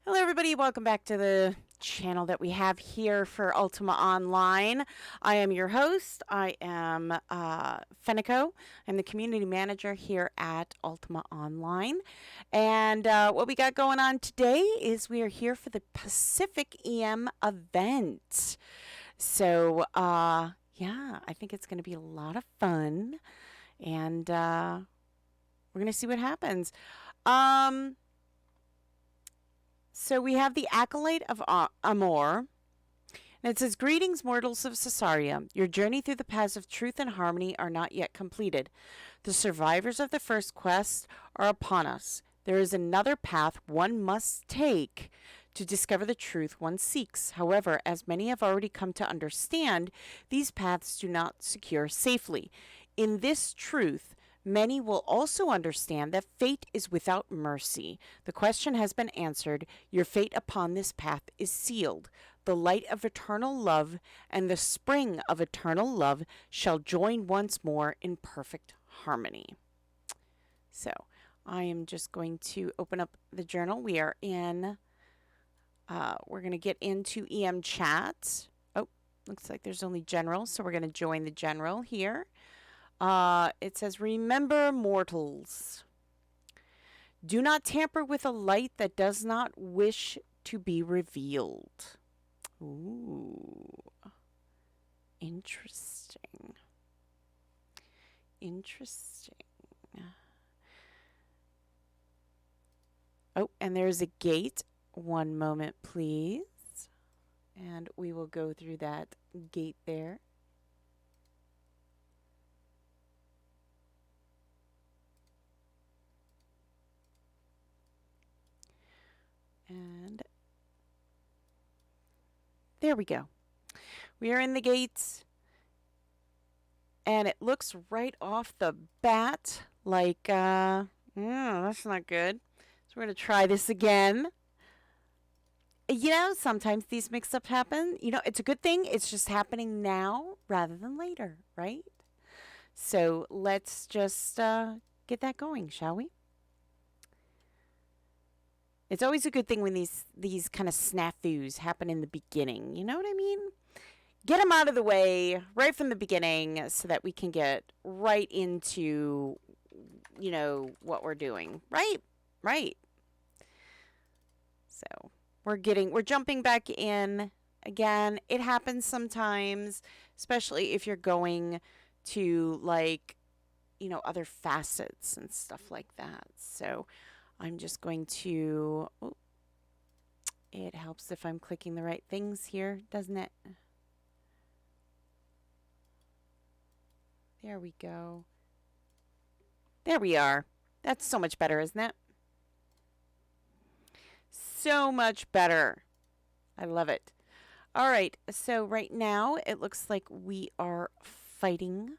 Hello everybody, welcome back to the channel that we have here for Ultima Online. I am your host. I am Fenneko. I'm the community manager here at Ultima Online. And what we got going on today is we are here for the Pacific EM event. So yeah, I think it's going to be a lot of fun. And we're going to see what happens. So we have the Acolyte of Amor. And it says, "Greetings, mortals of Cesaria. Your journey through the paths of truth and harmony are not yet completed. The survivors of the first quest are upon us. There is another path one must take to discover the truth one seeks. However, as many have already come to understand, these paths do not secure safely. In this truth, many will also understand that fate is without mercy. The question has been answered. Your fate upon this path is sealed. The light of eternal love and the spring of eternal love shall join once more in perfect harmony." So I am just going to open up the journal. We are in, we're going to get into EM chat. Oh, looks like there's only general, so we're going to join the general here. It says, "Remember, mortals, do not tamper with a light that does not wish to be revealed." Ooh, interesting. Interesting. Oh, and there's a gate. One moment, please. And we will go through that gate there. And there we go. We are in the gates. And it looks right off the bat like, that's not good. So we're going to try this again. You know, sometimes these mix-ups happen. You know, it's a good thing. It's just happening now rather than later, right? So let's just get that going, shall we? It's always a good thing when these kind of snafus happen in the beginning. You know what I mean? Get them out of the way right from the beginning so that we can get right into, you know, what we're doing. Right? Right. So we're jumping back in again. It happens sometimes, especially if you're going to, like, you know, other facets and stuff like that. So I'm just going to, oh, it helps if I'm clicking the right things here, doesn't it? There we go. There we are. That's so much better, isn't it? So much better. I love it. All right, so right now it looks like we are fighting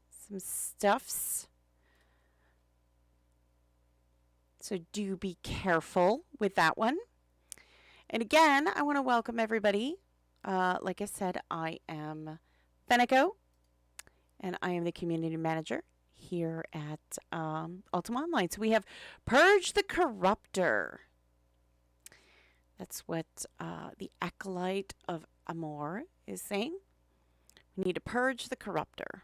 some stuffs. So do be careful with that one. And again, I want to welcome everybody. Like I said, I am Fenneko, and I am the community manager here at Ultima Online. So we have Purge the Corruptor. That's what the Acolyte of Amor is saying. We need to purge the Corruptor.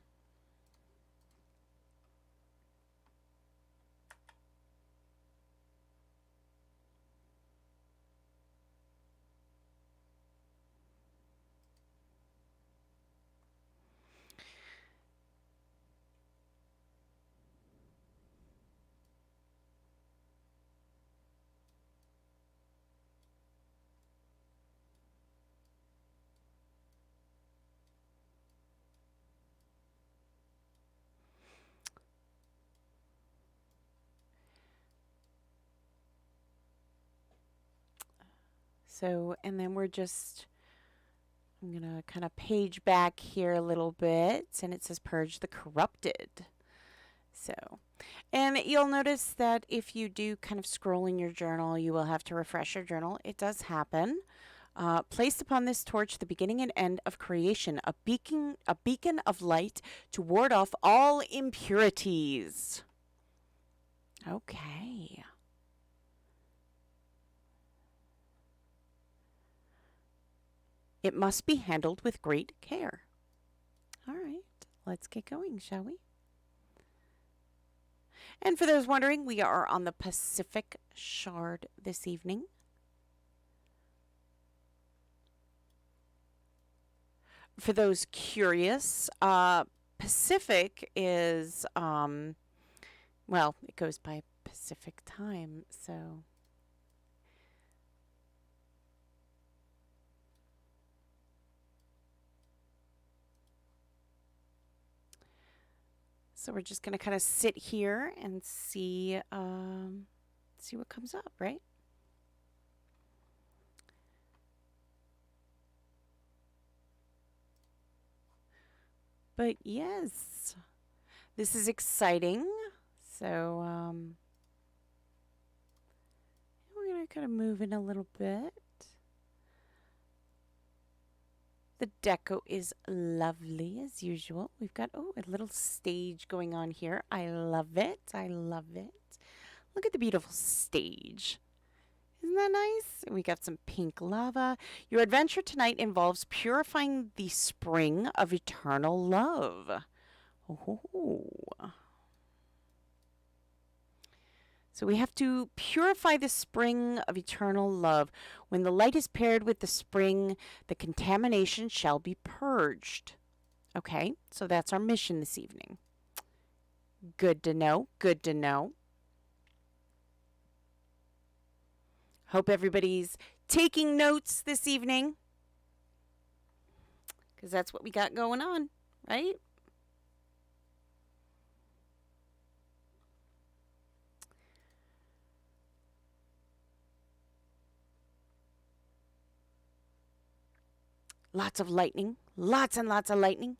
So, and then I'm going to kind of page back here a little bit, and it says Purge the Corrupted. So, and you'll notice that if you do kind of scroll in your journal, you will have to refresh your journal. It does happen. Placed upon this torch the beginning and end of creation, a beacon of light to ward off all impurities. Okay. It must be handled with great care. All right, let's get going, shall we? And for those wondering, we are on the Pacific Shard this evening. For those curious, Pacific is, well, it goes by Pacific time, so. So we're just going to kind of sit here and see what comes up, right? But yes, this is exciting. So we're going to kind of move in a little bit. The deco is lovely as usual. We've got, oh, a little stage going on here. I love it. I love it. Look at the beautiful stage. Isn't that nice? We got some pink lava. Your adventure tonight involves purifying the spring of eternal love. Oh. So we have to purify the spring of eternal love. When the light is paired with the spring, the contamination shall be purged. Okay, so that's our mission this evening. Good to know. Good to know. Hope everybody's taking notes this evening, because that's what we got going on, right? Lots of lightning. Lots and lots of lightning.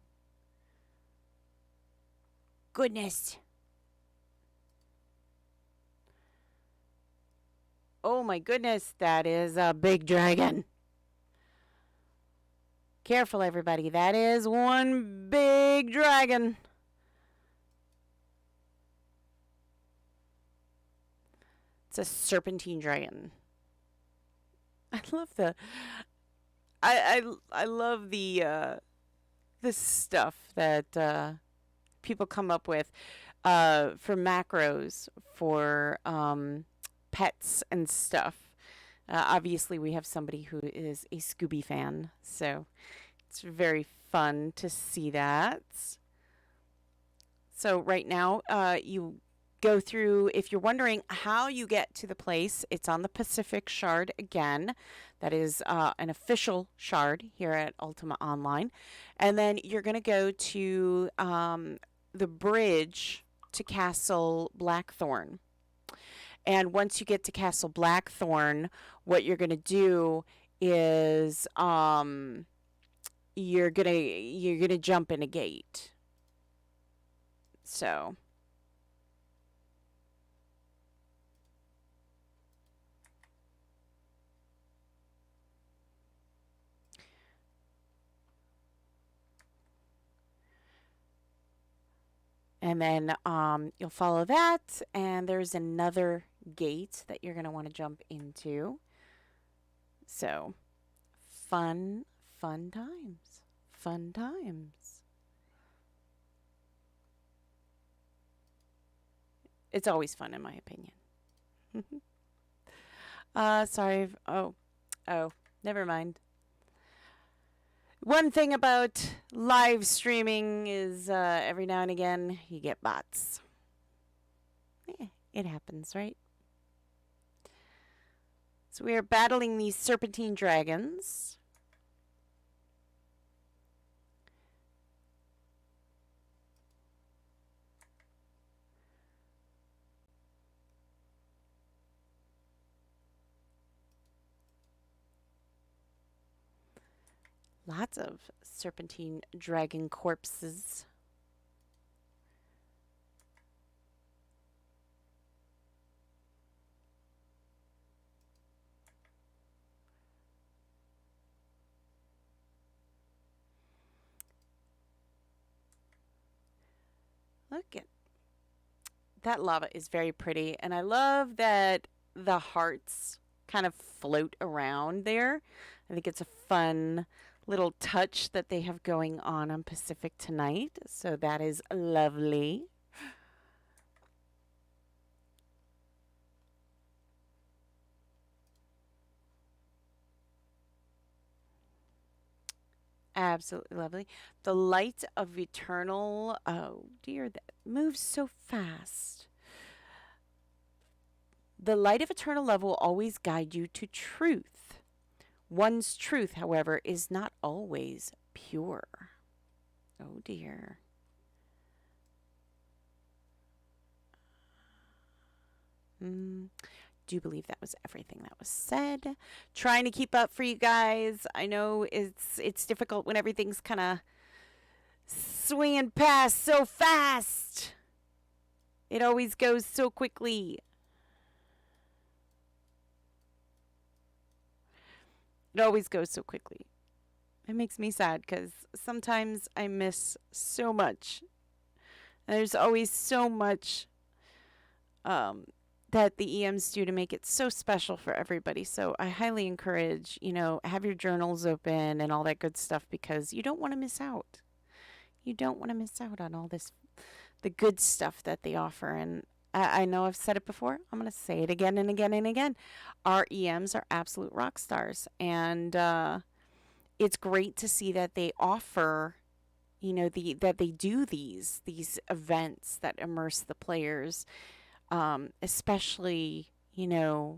Goodness. Oh my goodness, that is a big dragon. Careful, everybody. That is one big dragon. It's a serpentine dragon. I love the... I love the stuff that people come up with for macros for pets and stuff. Obviously, we have somebody who is a Scooby fan, so it's very fun to see that. So right now, you go through, if you're wondering how you get to the place, it's on the Pacific Shard again. That is an official shard here at Ultima Online. And then you're going to go to the bridge to Castle Blackthorn. And once you get to Castle Blackthorn, what you're going to do is you're gonna jump in a gate. So and then you'll follow that, and there's another gate that you're going to want to jump into. So fun times. Fun times. It's always fun, in my opinion. Sorry. Oh, never mind. One thing about live streaming is every now and again you get bots. Yeah, it happens, right? So we are battling these serpentine dragons. Lots of serpentine dragon corpses. Look at that lava is very pretty, and I love that the hearts kind of float around there. I think it's a fun little touch that they have going on Pacific tonight. So that is lovely. Absolutely lovely. The light of eternal. Oh dear, that moves so fast. The light of eternal love will always guide you to truth. One's truth, however, is not always pure. Oh dear. Do believe that was everything that was said. Trying to keep up for you guys. I know it's difficult when everything's kind of swinging past so fast. It always goes so quickly. It always goes so quickly. It makes me sad because sometimes I miss so much. There's always so much that the EMs do to make it so special for everybody. So I highly encourage, have your journals open and all that good stuff because you don't want to miss out. You don't want to miss out on all this, the good stuff that they offer. And I know I've said it before. I'm going to say it again and again and again. Our EMs are absolute rock stars. And it's great to see that they offer, that they do these events that immerse the players, especially, the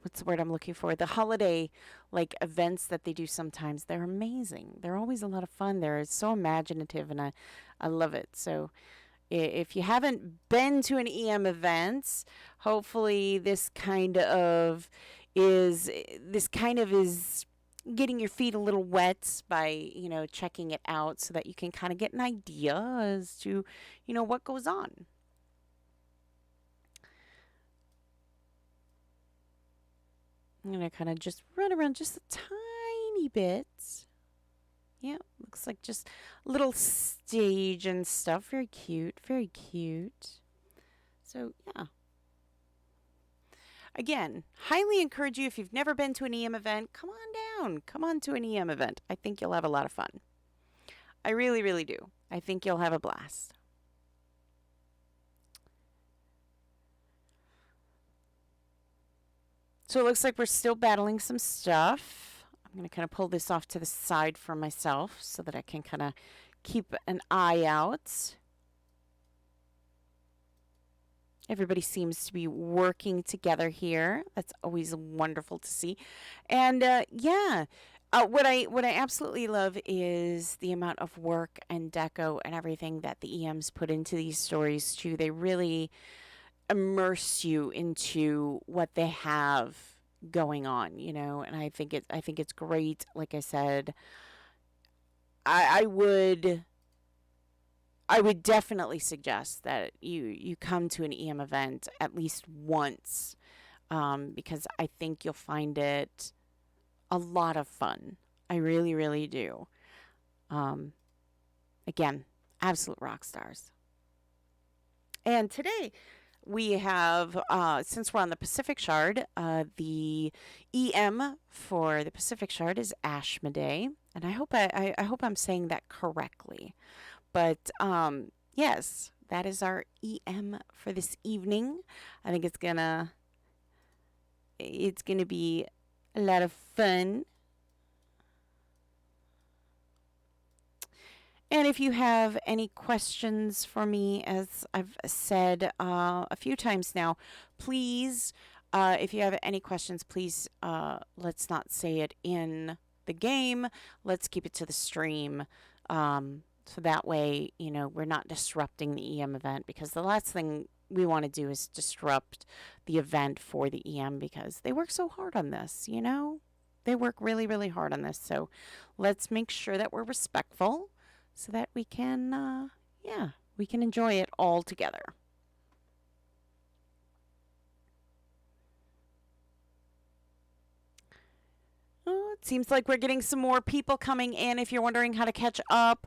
what's the word I'm looking for? The holiday events that they do sometimes. They're amazing. They're always a lot of fun. They're so imaginative, and I love it. So if you haven't been to an EM event, hopefully this kind of is getting your feet a little wet by checking it out so that you can kind of get an idea as to what goes on. I'm gonna kind of just run around just a tiny bit. Yeah, looks like just a little stage and stuff. Very cute, very cute. So yeah. Again, highly encourage you if you've never been to an EM event, come on down. Come on to an EM event. I think you'll have a lot of fun. I really, really do. I think you'll have a blast. So it looks like we're still battling some stuff. I'm going to kind of pull this off to the side for myself so that I can kind of keep an eye out. Everybody seems to be working together here. That's always wonderful to see. And yeah, what I absolutely love is the amount of work and deco and everything that the EMs put into these stories too. They really immerse you into what they have going on, and I think it's great. Like I said, I would definitely suggest that you come to an EM event at least once, because I think you'll find it a lot of fun. I really, really do. Again, absolute rock stars. And today we have, since we're on the Pacific Shard, the EM for the Pacific Shard is Ashmedai, and I hope I'm saying that correctly. But yes, that is our EM for this evening. I think it's gonna be a lot of fun. And if you have any questions for me, as I've said a few times now, please, if you have any questions, please let's not say it in the game. Let's keep it to the stream. So that way, we're not disrupting the EM event, because the last thing we want to do is disrupt the event for the EM, because they work so hard on this, They work really, really hard on this. So let's make sure that we're respectful so that we can, we can enjoy it all together. Oh, it seems like we're getting some more people coming in. If you're wondering how to catch up,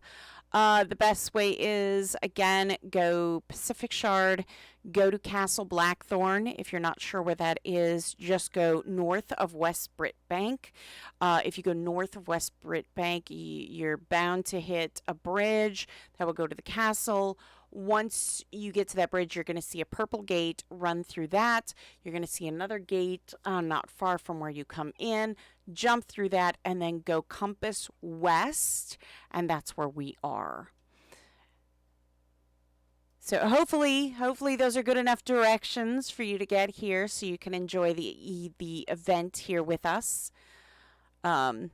The best way is, again, go Pacific Shard, go to Castle Blackthorn. If you're not sure where that is, just go north of West Brit Bank. If you go north of West Brit Bank, you're bound to hit a bridge that will go to the castle. Once you get to that bridge, you're going to see a purple gate. Run through that. You're going to see another gate not far from where you come in. Jump through that and then go compass west, and that's where we are. So hopefully those are good enough directions for you to get here so you can enjoy the event here with us. But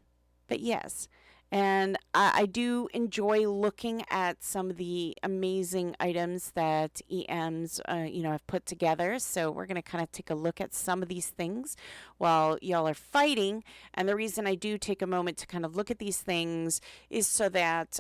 yes, and I do enjoy looking at some of the amazing items that EMs, have put together. So we're going to kind of take a look at some of these things while y'all are fighting. And the reason I do take a moment to kind of look at these things is so that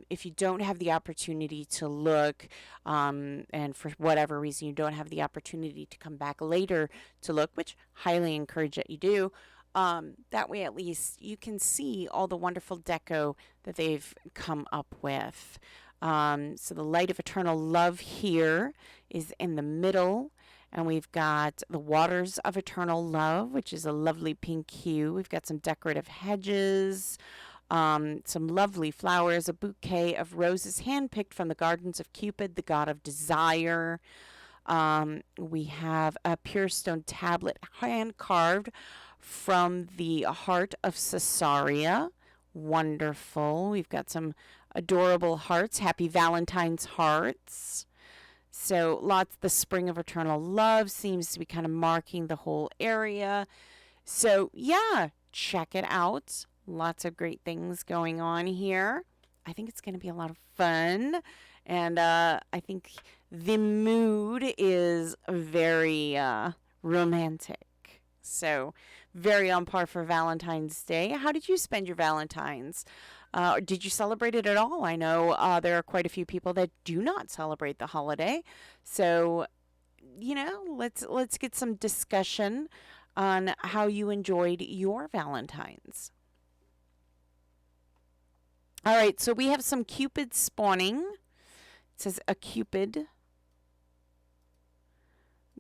if you don't have the opportunity to look, and for whatever reason you don't have the opportunity to come back later to look, which highly encourage that you do, that way at least you can see all the wonderful deco that they've come up with. So the Light of Eternal Love here is in the middle, and we've got the Waters of Eternal Love, which is a lovely pink hue. We've got some decorative hedges, some lovely flowers, a bouquet of roses handpicked from the gardens of Cupid, the god of desire. We have a pure stone tablet hand carved from the heart of Caesarea. Wonderful. We've got some adorable hearts. Happy Valentine's hearts. So lots, the spring of eternal love seems to be kind of marking the whole area. So yeah, check it out. Lots of great things going on here. I think it's going to be a lot of fun. And I think the mood is very romantic. So very on par for Valentine's Day. How did you spend your Valentine's? Or did you celebrate it at all? I know there are quite a few people that do not celebrate the holiday. So, let's get some discussion on how you enjoyed your Valentine's. All right, so we have some Cupid spawning. It says a Cupid.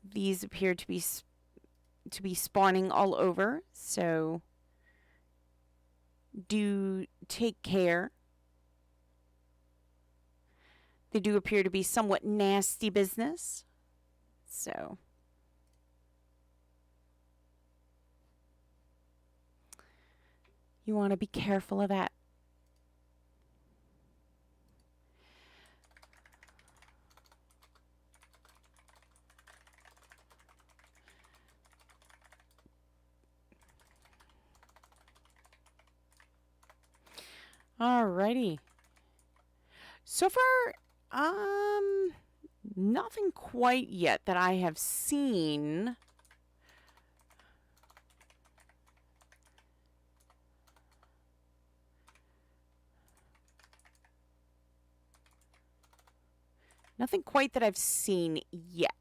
These appear to be spawning all over, so do take care. They do appear to be somewhat nasty business, so you want to be careful of that. Alrighty. So far, nothing quite yet that I have seen. Nothing quite that I've seen yet.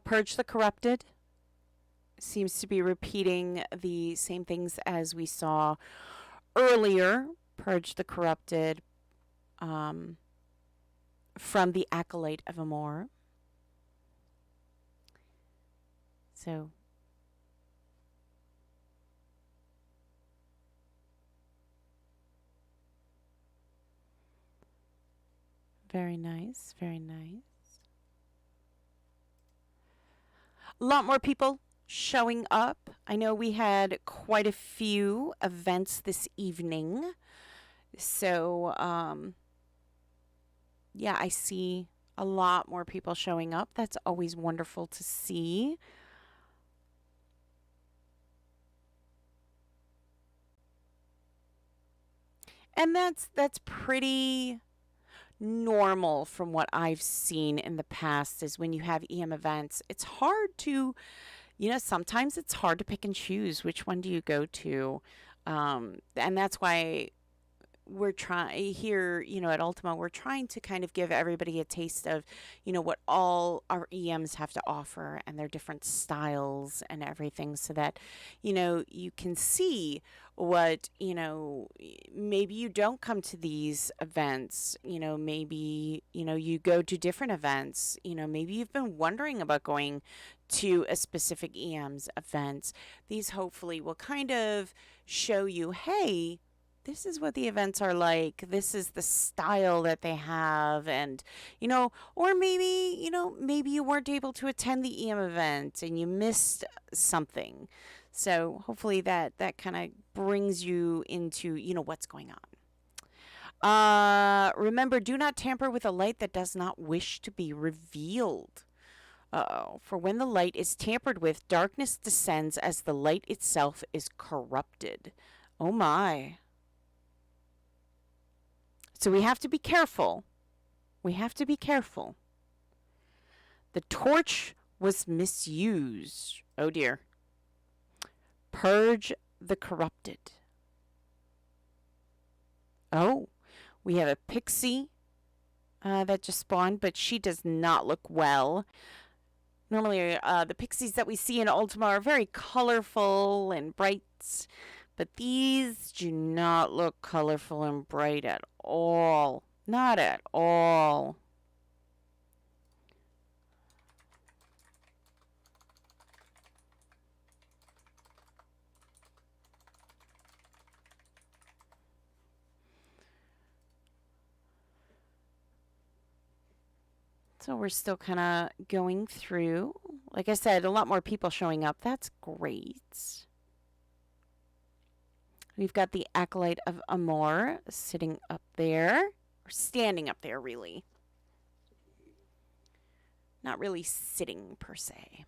Purge the Corrupted seems to be repeating the same things as we saw earlier. Purge the Corrupted from the Acolyte of Amor. So very nice, very nice. A lot more people showing up. I know we had quite a few events this evening. So, yeah, I see a lot more people showing up. That's always wonderful to see. And that's pretty normal from what I've seen in the past is when you have EM events, it's hard to, sometimes it's hard to pick and choose which one do you go to. And that's why we're trying here, at Ultima, we're trying to kind of give everybody a taste of, what all our EMs have to offer and their different styles and everything so that, you can see what, maybe you don't come to these events, maybe, you go to different events, maybe you've been wondering about going to a specific EM's events. These hopefully will kind of show you, hey, this is what the events are like. This is the style that they have. And, or maybe, maybe you weren't able to attend the EM event and you missed something. So hopefully that kind of brings you into, what's going on. Remember, do not tamper with a light that does not wish to be revealed. Uh-oh. For when the light is tampered with, darkness descends as the light itself is corrupted. Oh my. So we have to be careful. We have to be careful. The torch was misused. Oh dear. Purge the corrupted. Oh, we have a pixie that just spawned, but she does not look well. Normally, the pixies that we see in Ultima are very colorful and bright, but these do not look colorful and bright at all. Not at all. So we're still kind of going through. Like I said, a lot more people showing up. That's great. We've got the Acolyte of Amor sitting up there. Or standing up there, really. Not really sitting, per se.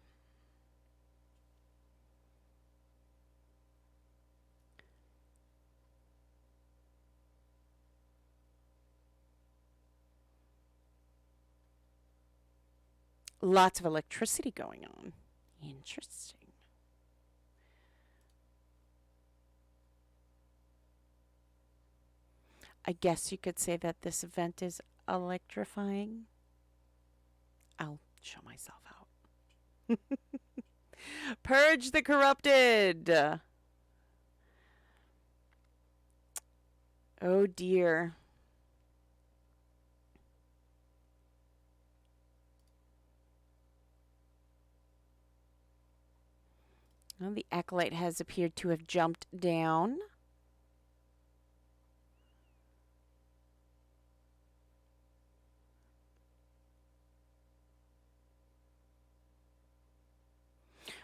Lots of electricity going on. Interesting. I guess you could say that this event is electrifying. I'll show myself out. Purge the corrupted. Oh dear. Well, the Acolyte has appeared to have jumped down.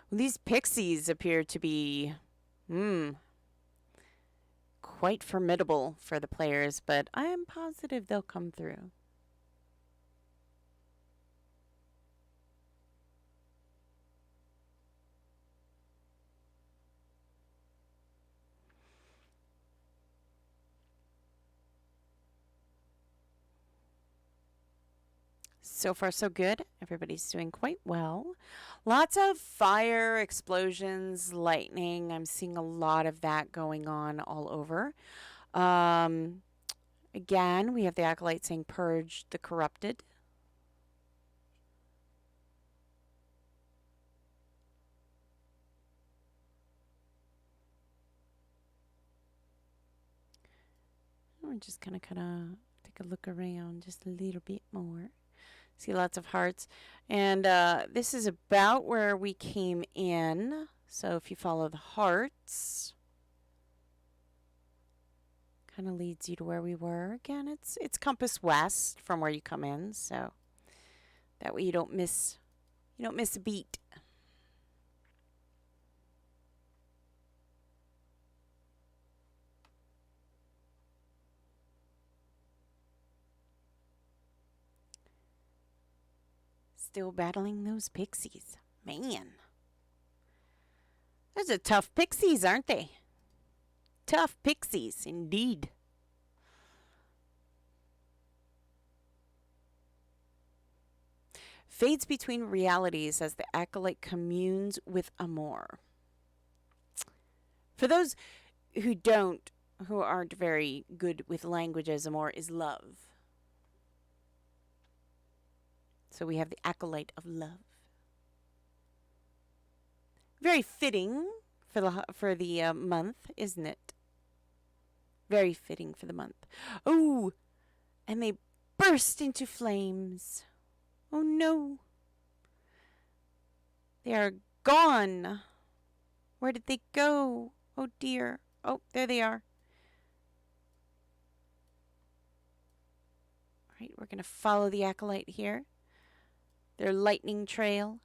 Well, these pixies appear to be quite formidable for the players, but I am positive they'll come through. So far, so good. Everybody's doing quite well. Lots of fire, explosions, lightning. I'm seeing a lot of that going on all over. Again, we have the Acolyte saying, purge the corrupted. We're just going to kind of take a look around just a little bit more. See lots of hearts. And this is about where we came in. So if you follow the hearts, kind of leads you to where we were. Again, it's compass west from where you come in, so that way you don't miss a beat. Still battling those pixies. Man. Those are tough pixies, aren't they? Tough pixies, indeed. Fades between realities as the Acolyte communes with Amor. For those who don't who aren't very good with languages, Amor is love. So we have the acolyte of love. Very fitting for the month, isn't it? Very fitting for the month. Oh, and they burst into flames. Oh no. They are gone. Where did they go? Oh dear. Oh, there they are. All right, we're going to follow the acolyte here. Their lightning trail.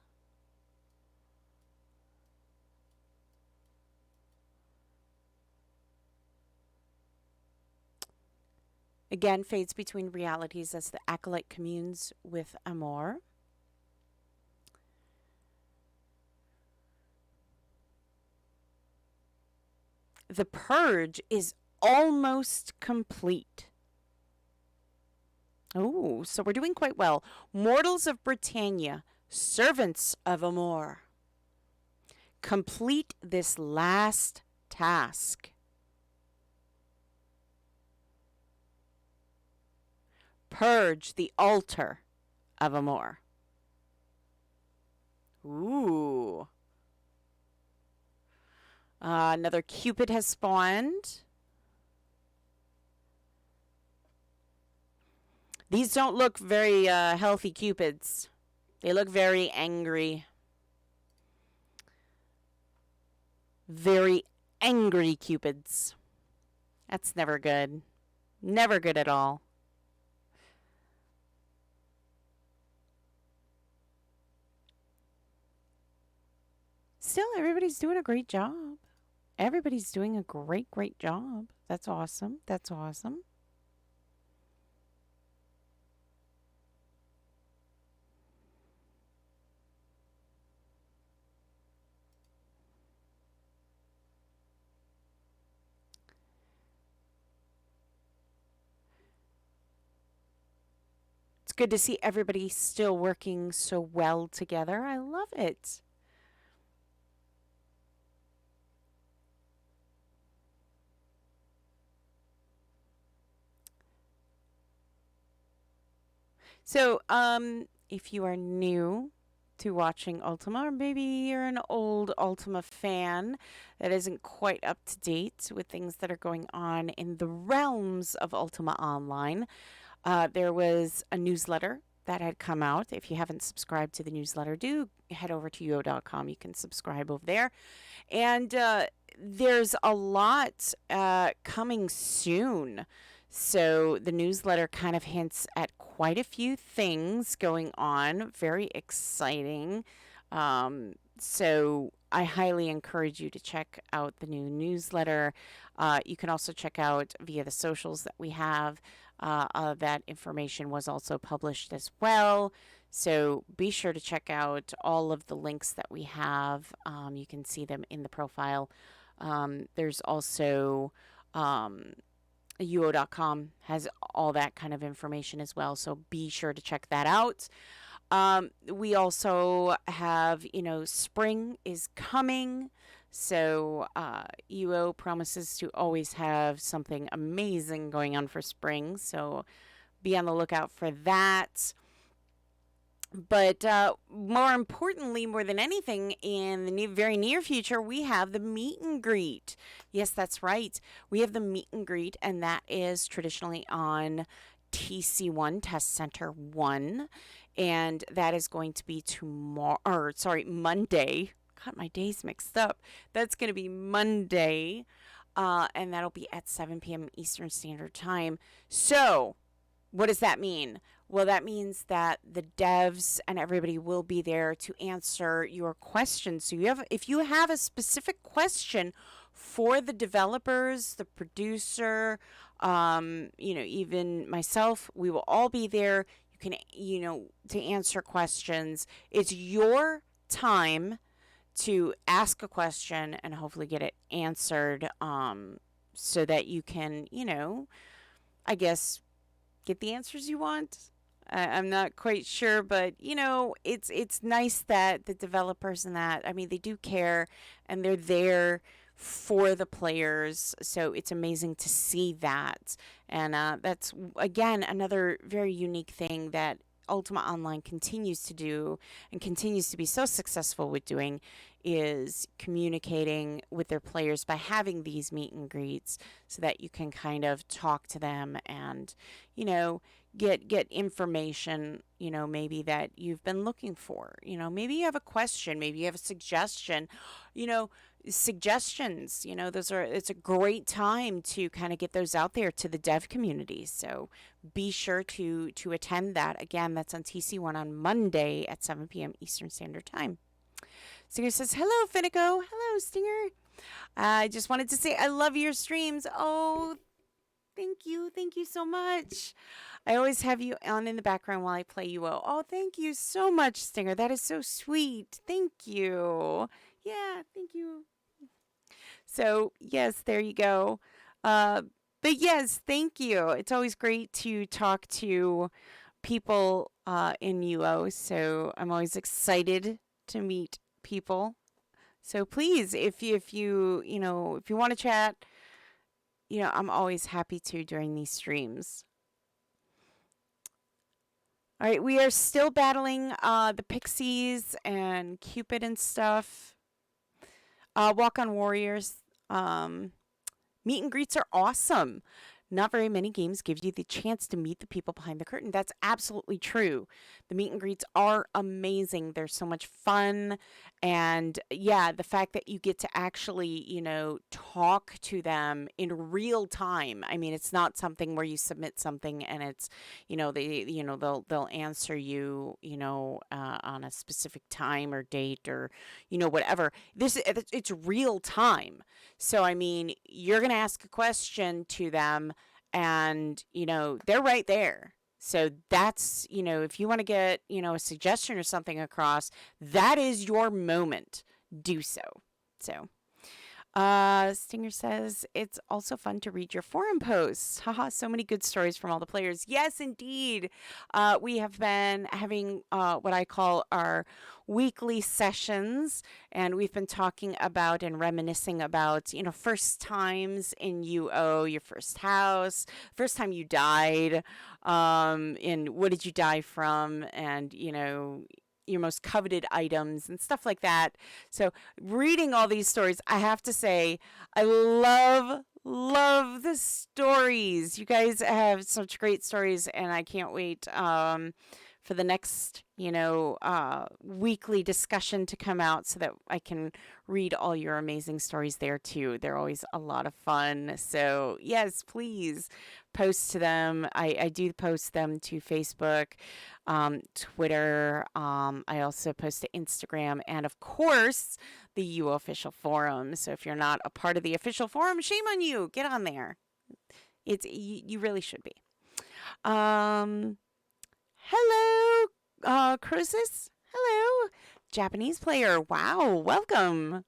Again, fades between realities as the acolyte communes with Amor. The purge is almost complete. Oh, so we're doing quite well. Mortals of Britannia, servants of Amor, complete this last task. Purge the altar of Amor. Ooh. Another Cupid has spawned. These don't look very healthy Cupids. They look very angry. Very angry Cupids. That's never good. Never good at all. Still, everybody's doing a great job. Everybody's doing a great, great job. That's awesome. That's awesome. It's good to see everybody still working so well together. I love it. So, if you are new to watching Ultima, or maybe you're an old Ultima fan that isn't quite up to date with things that are going on in the realms of Ultima Online, there was a newsletter that had come out. If you haven't subscribed to the newsletter, do head over to uo.com. You can subscribe over there. And there's a lot coming soon. So the newsletter kind of hints at quite a few things going on. Very exciting. So I highly encourage you to check out the new newsletter. You can also check out via the socials that we have. That information was also published as well. So be sure to check out all of the links that we have. You can see them in the profile. There's also uo.com has all that kind of information as well. So be sure to check that out. We also have, spring is coming. So UO promises to always have something amazing going on for spring. So be on the lookout for that. But more importantly, more than anything, in the very near future, we have the meet and greet. Yes, that's right. We have the meet and greet, and that is traditionally on TC1, Test Center 1. And that is going to be Monday. Got my days mixed up. That's going to be Monday. And that'll be at 7 p.m. Eastern Standard Time. So, what does that mean? Well, that means that the devs and everybody will be there to answer your questions. So if you have a specific question for the developers, the producer, even myself, we will all be there. You can, to answer questions. It's your time to ask a question and hopefully get it answered, so that you can, I guess, get the answers you want. I'm not quite sure, but it's nice that the developers and that, they do care and they're there for the players. So it's amazing to see that. And that's, again, another very unique thing that Ultima Online continues to do and continues to be so successful with doing is communicating with their players by having these meet and greets so that you can kind of talk to them and, you know, get information, maybe that you've been looking for. Maybe you have a question, maybe you have a suggestion, you know, suggestions, it's a great time to kind of get those out there to the dev community. So be sure to attend that. Again, that's on TC1 on Monday at 7 p.m. Eastern Standard Time. Stinger says, hello, Fenneko. Hello, Stinger. I just wanted to say I love your streams. Oh, thank you. Thank you so much. I always have you on in the background while I play UO. Oh, thank you so much, Stinger. That is so sweet. Thank you. Yeah, thank you. So, yes, there you go. But yes, thank you. It's always great to talk to people in UO. So I'm always excited to meet people. So please, if you want to chat, I'm always happy to during these streams. All right, we are still battling the Pixies and Cupid and stuff. Walk on Warriors. Meet and greets are awesome. Not very many games give you the chance to meet the people behind the curtain. That's absolutely true. The meet and greets are amazing. They're so much fun. And yeah, the fact that you get to actually, talk to them in real time. I mean, it's not something where you submit something and it's, they'll answer you, on a specific time or date or, whatever. It's real time. So, I mean, you're going to ask a question to them and, they're right there. So that's, if you want to get, a suggestion or something across, that is your moment. Do so. So, Stinger says, it's also fun to read your forum posts. Haha, so many good stories from all the players. Yes, indeed. We have been having what I call our weekly sessions, and we've been talking about and reminiscing about, first times in UO, your first house, first time you died, and what did you die from, and, your most coveted items and stuff like that. So reading all these stories, I have to say, I love the stories. You guys have such great stories, and I can't wait for the next, weekly discussion to come out so that I can read all your amazing stories there too. They're always a lot of fun. So yes, please post to them. I do post them to Facebook, Twitter. I also post to Instagram and of course the UO official forum. So if you're not a part of the official forum, shame on you. Get on there. You really should be. Hello, Croesus. Hello, Japanese player. Wow, welcome.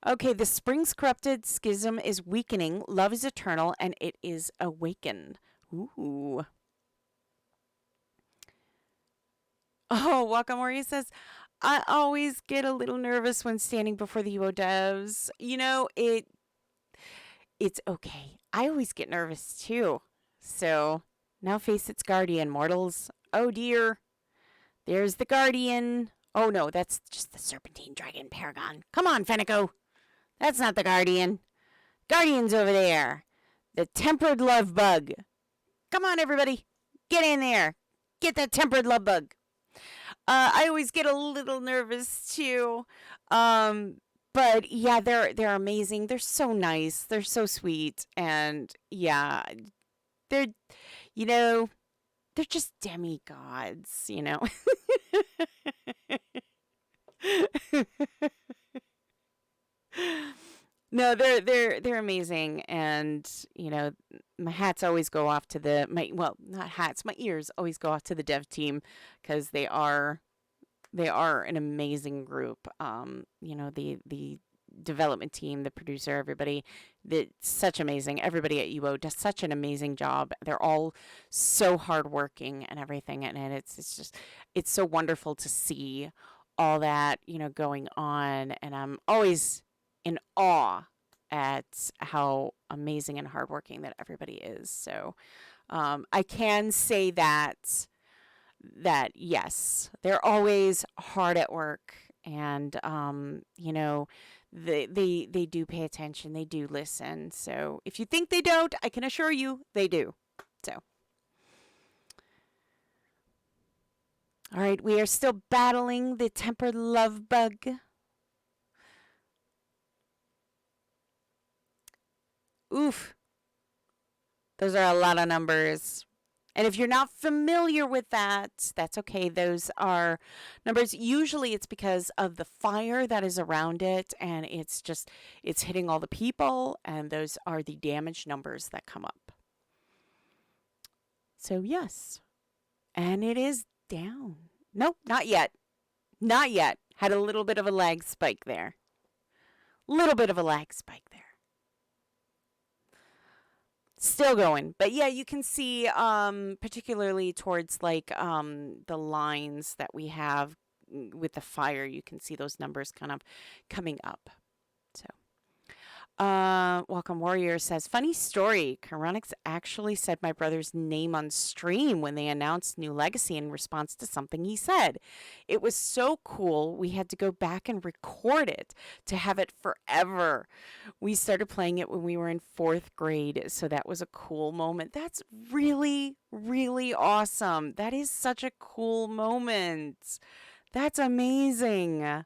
Okay, the spring's corrupted, schism is weakening, love is eternal, and it is awakened. Ooh. Oh, Wakamori says, I always get a little nervous when standing before the UO devs. It's okay. I always get nervous too. So now face its guardian, mortals. Oh dear. There's the guardian. Oh no, that's just the serpentine dragon paragon. Come on, Fenneko. That's not the guardian. Guardian's over there. The tempered love bug. Come on, everybody. Get in there. Get that tempered love bug. I always get a little nervous too. But yeah, they're amazing. They're so nice. They're so sweet. And yeah, they're just demigods, No, they're amazing, and my hats always go off to not hats, my ears always go off to the dev team because they are an amazing group. The development team, the producer, everybody, that's such amazing. Everybody at UO does such an amazing job. They're all so hardworking and everything, and it's so wonderful to see all that going on, and I'm always in awe at how amazing and hardworking that everybody is. So I can say that yes, they're always hard at work, and you know, they do pay attention, they do listen. So if you think they don't, I can assure you they do. So all right, we are still battling the tempered love bug. Oof, those are a lot of numbers. And if you're not familiar with that, that's okay. Those are numbers. Usually it's because of the fire that is around it, and it's hitting all the people, and those are the damage numbers that come up. So, yes. And it is down. Nope, not yet. Not yet. Had a little bit of a lag spike there. Little bit of a lag spike there. Still going. But yeah, you can see particularly towards like the lines that we have with the fire, you can see those numbers kind of coming up. So Welcome Warrior says, funny story. Chironix actually said my brother's name on stream when they announced New Legacy in response to something he said. It was so cool. We had to go back and record it to have it forever. We started playing it when we were in 4th grade, so that was a cool moment. That's really, really awesome. That is such a cool moment. That's amazing.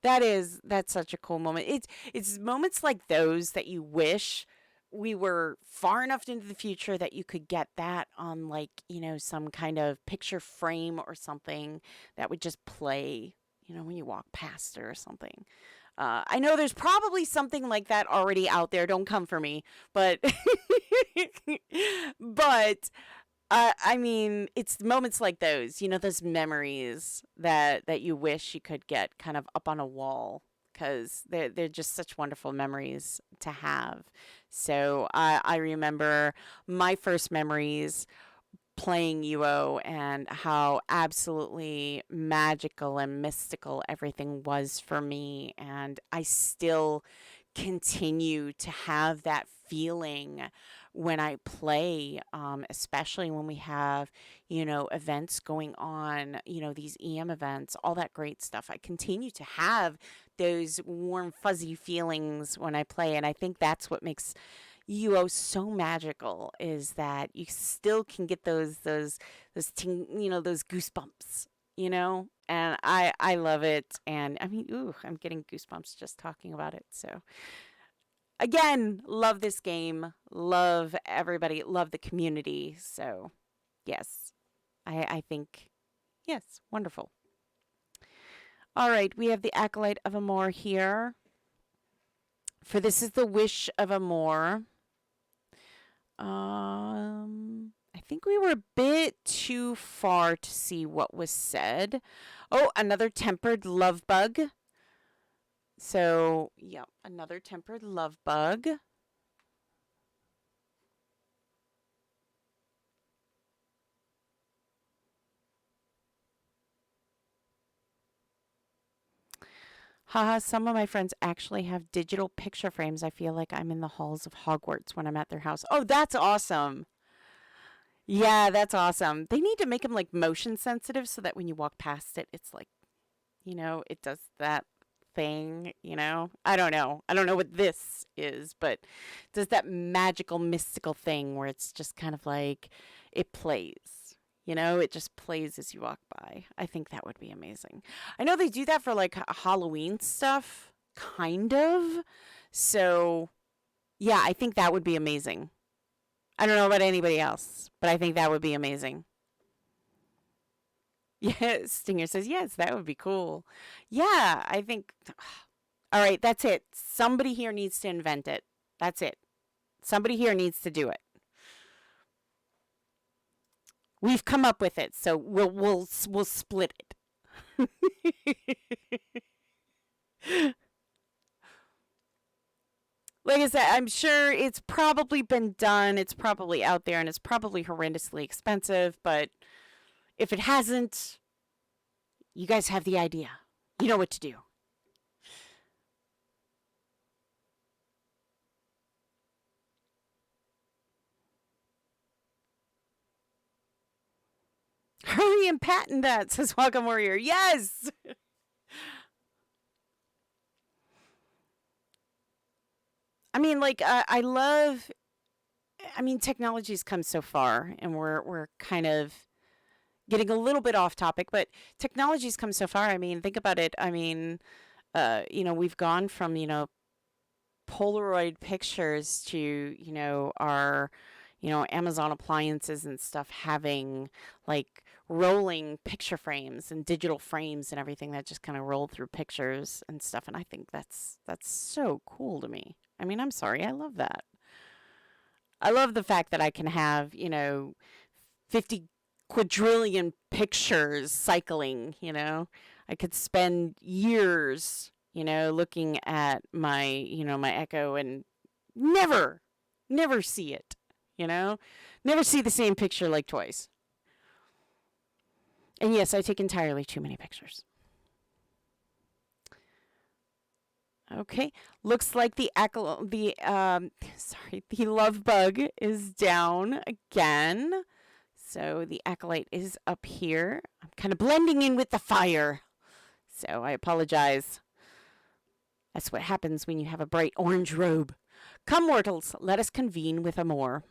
That's such a cool moment. It's moments like those that you wish we were far enough into the future that you could get that on, like, some kind of picture frame or something that would just play, when you walk past it or something. I know there's probably something like that already out there. Don't come for me, but but I mean, it's moments like those, those memories that you wish you could get kind of up on a wall, because they're just such wonderful memories to have. So I remember my first memories playing UO and how absolutely magical and mystical everything was for me. And I still continue to have that feeling when I play, especially when we have, events going on, these EM events, all that great stuff. I continue to have those warm, fuzzy feelings when I play. And I think that's what makes UO so magical, is that you still can get those those goosebumps, and I love it. And I mean, ooh, I'm getting goosebumps just talking about it. So again, love this game, love everybody, love the community. So yes, I think, yes, wonderful. All right, we have the Acolyte of Amor here. For this is the Wish of Amor. I think we were a bit too far to see what was said. Oh, another tempered love bug. So, yeah, another tempered love bug. Haha, some of my friends actually have digital picture frames. I feel like I'm in the halls of Hogwarts when I'm at their house. Oh, that's awesome. Yeah, that's awesome. They need to make them like motion sensitive so that when you walk past it, it's like, it does that thing, I don't know. I don't know what this is, but it does that magical, mystical thing where it's just kind of like it plays. It just plays as you walk by. I think that would be amazing. I know they do that for like Halloween stuff, kind of. So, yeah, I think that would be amazing. I don't know about anybody else, but I think that would be amazing. Yeah, Stinger says, yes, that would be cool. Yeah, I think. All right, that's it. Somebody here needs to invent it. That's it. Somebody here needs to do it. We've come up with it, so we'll split it. Like I said, I'm sure it's probably been done. It's probably out there, and it's probably horrendously expensive. But if it hasn't, you guys have the idea. You know what to do. Hurry and patent that, says Welcome Warrior. Yes! I mean, like, I love. I mean, technology's come so far, and we're kind of getting a little bit off topic, but technology's come so far. I mean, think about it. I mean, we've gone from Polaroid pictures to our Amazon appliances and stuff having like rolling picture frames and digital frames and everything that just kind of roll through pictures and stuff. And I think that's so cool to me. I mean, I'm sorry, I love that. I love the fact that I can have 50 quadrillion pictures cycling. I could spend years looking at my Echo and never, never see it, you know, never see the same picture like twice. And yes, I take entirely too many pictures. Okay, looks like the love bug is down again. So the acolyte is up here. I'm kind of blending in with the fire. So I apologize. That's what happens when you have a bright orange robe. Come, mortals, let us convene with Amor.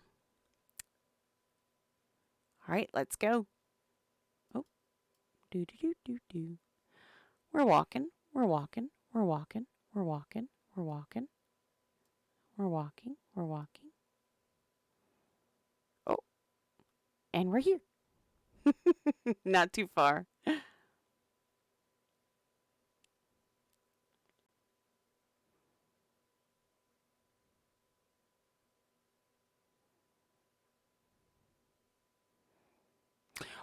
All right, let's go. Oh, do do do do do. We're walking. We're walking. We're walking. We're walking. We're walking. We're walking. We're walking. Oh, and we're here. Not too far.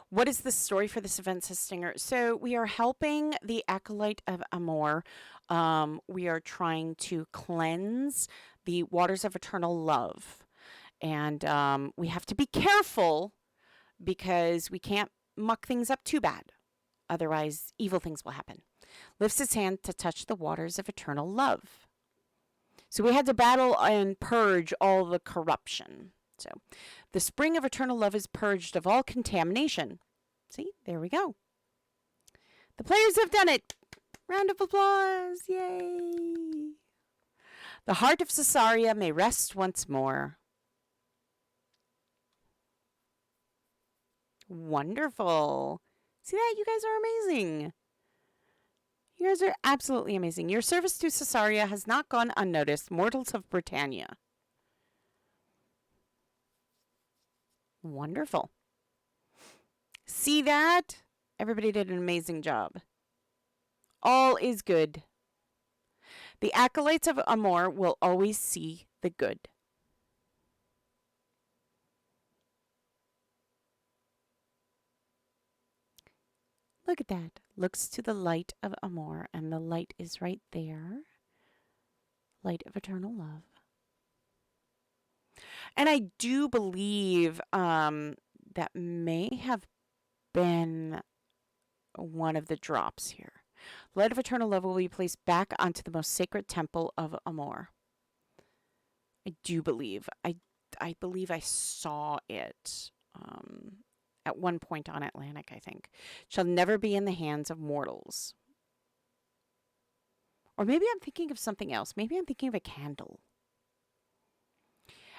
What is the story for this event, says Stinger? So we are helping the Acolyte of Amor. We are trying to cleanse the waters of eternal love. And we have to be careful because we can't muck things up too bad. Otherwise, evil things will happen. Lifts his hand to touch the waters of eternal love. So we had to battle and purge all the corruption. So the spring of eternal love is purged of all contamination. See, there we go. The players have done it. Round of applause. Yay. The heart of Cesaria may rest once more. Wonderful. See that? You guys are amazing. You guys are absolutely amazing. Your service to Cesaria has not gone unnoticed, mortals of Britannia. Wonderful. See that? Everybody did an amazing job. All is good. The acolytes of Amor will always see the good. Look at that. Looks to the light of Amor, and the light is right there. Light of eternal love. And I do believe that may have been one of the drops here. Light of eternal love will be placed back onto the most sacred temple of Amor. I do believe. I believe I saw it at one point on Atlantic, I think. Shall never be in the hands of mortals. Or maybe I'm thinking of something else. Maybe I'm thinking of a candle.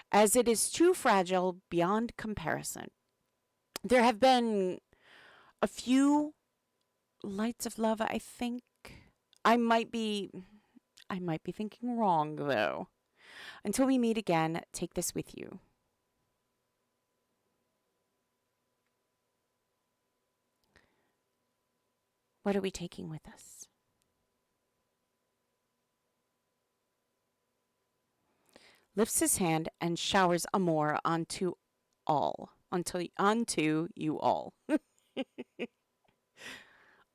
As it is too fragile beyond comparison. There have been a few lights of love, I think. I might be thinking wrong, though. Until we meet again, take this with you. What are we taking with us? Lifts his hand and showers Amor onto you all.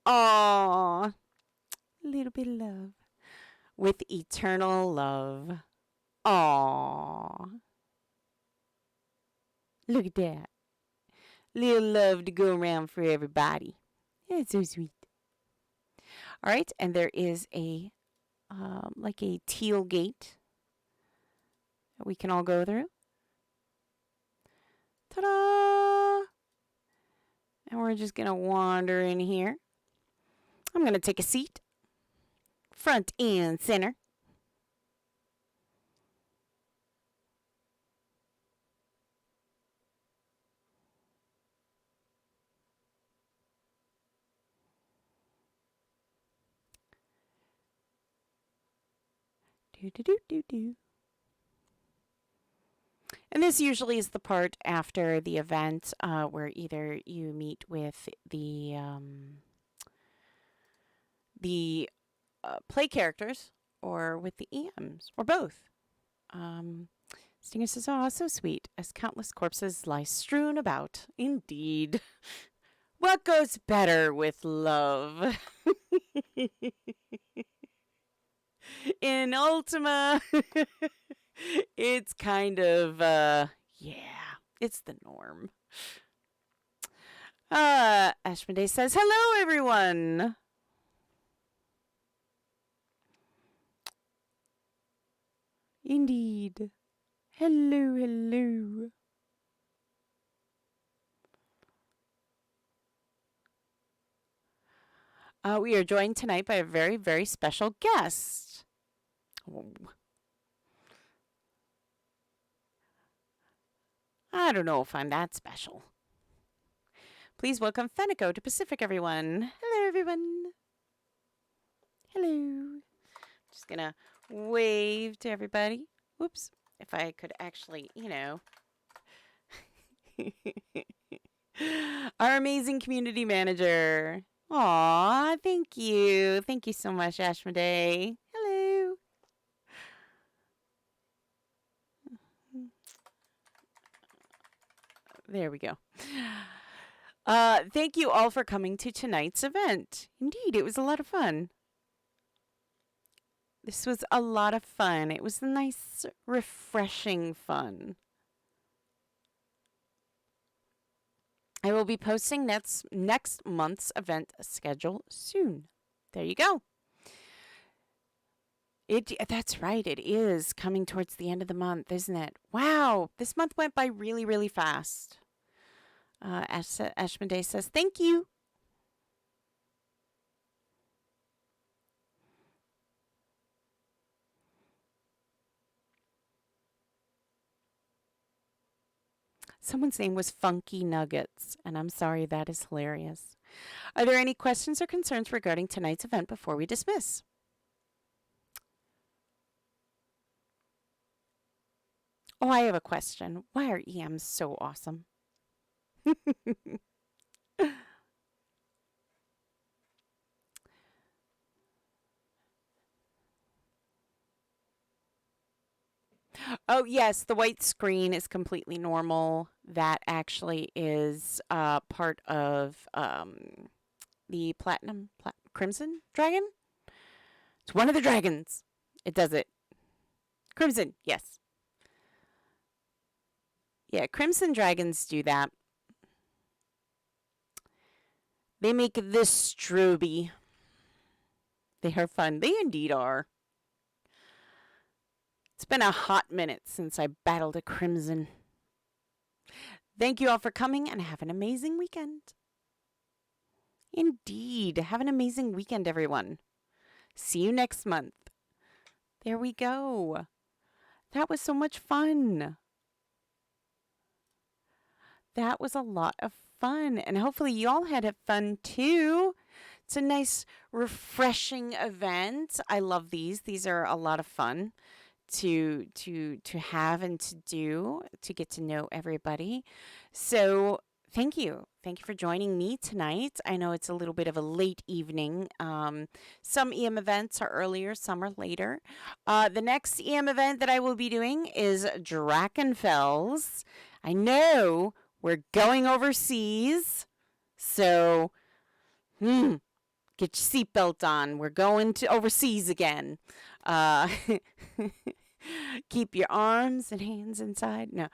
Aww. Little bit of love. With eternal love. Aww. Look at that. Little love to go around for everybody. It's so sweet. All right, and there is a like a teal gate that we can all go through. Ta-da! And we're just going to wander in here. I'm going to take a seat, front and center. Do. And this usually is the part after the event where either you meet with the play characters or with the EMs or both. Stinger says, "Oh, so sweet, as countless corpses lie strewn about." Indeed. What goes better with love? In Ultima, it's kind of, yeah, it's the norm. Ashmodee says, "Hello, everyone." Indeed. Hello, hello. We are joined tonight by a very, very special guest. Oh. I don't know if I'm that special. Please welcome Fenneko to Pacific, everyone. Hello, everyone. Hello. Just gonna wave to everybody. Whoops. If I could actually, Our amazing community manager. Aw, thank you. Thank you so much, Ashmodee. Hello. There we go. Thank you all for coming to tonight's event. Indeed, it was a lot of fun. This was a lot of fun. It was nice, refreshing fun. I will be posting next month's event schedule soon. There you go. That's right. It is coming towards the end of the month, isn't it? Wow, this month went by really, really fast. Ashmodee says, "Thank you." Someone's name was Funky Nuggets, and I'm sorry, that is hilarious. Are there any questions or concerns regarding tonight's event before we dismiss? Oh, I have a question. Why are EMs so awesome? Oh, yes, the white screen is completely normal. That actually is part of the Crimson Dragon. It's one of the dragons. It does it. Crimson, yes. Yeah, Crimson Dragons do that. They make this stroby. They are fun. They indeed are. It's been a hot minute since I battled a Crimson. Thank you all for coming and have an amazing weekend. Indeed. Have an amazing weekend, everyone. See you next month. There we go. That was so much fun. That was a lot of fun. And hopefully you all had fun too. It's a nice, refreshing event. I love these. These are a lot of fun to have and to do, to get to know everybody. So thank you for joining me tonight. I know it's a little bit of a late evening. Some EM events are earlier, some are later. The next EM event that I will be doing is Drachenfels. I know we're going overseas, so get your seatbelt on. We're going to overseas again. Keep your arms and hands inside. No.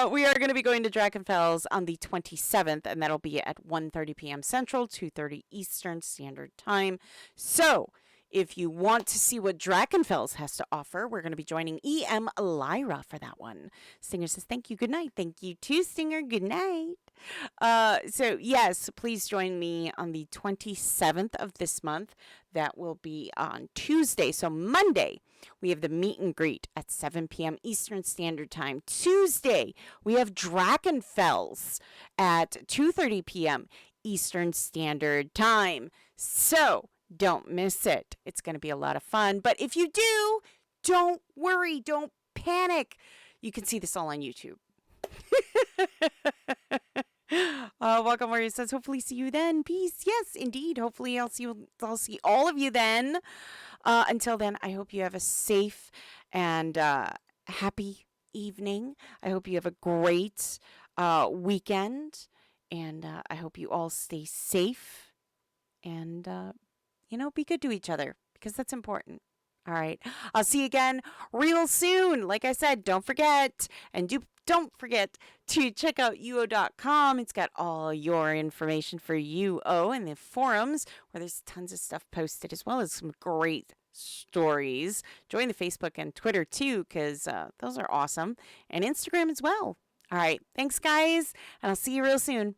We are going to be going to Drachenfels on the 27th, and that'll be at 1:30 p.m. Central, 2:30 Eastern Standard Time. So, If you want to see what Drachenfels has to offer, we're going to be joining EM Lyra for that one. Stinger says, thank you. Good night. Thank you too, Stinger. Good night. So yes, please join me on the 27th of this month. That will be on Tuesday. So Monday, we have the meet and greet at 7 p.m. Eastern Standard Time. Tuesday, we have Drachenfels at 2:30 p.m. Eastern Standard Time. So don't miss it. It's going to be a lot of fun. But if you do, don't worry. Don't panic. You can see this all on YouTube. Welcome Warrior says, hopefully see you then. Peace. Yes, indeed. Hopefully I'll see all of you then. Until then, I hope you have a safe and happy evening. I hope you have a great weekend. And I hope you all stay safe and, be good to each other because that's important. All right. I'll see you again real soon. Like I said, don't forget. And don't forget to check out uo.com. It's got all your information for UO and the forums where there's tons of stuff posted as well as some great stories. Join the Facebook and Twitter too because those are awesome. And Instagram as well. All right. Thanks, guys. And I'll see you real soon.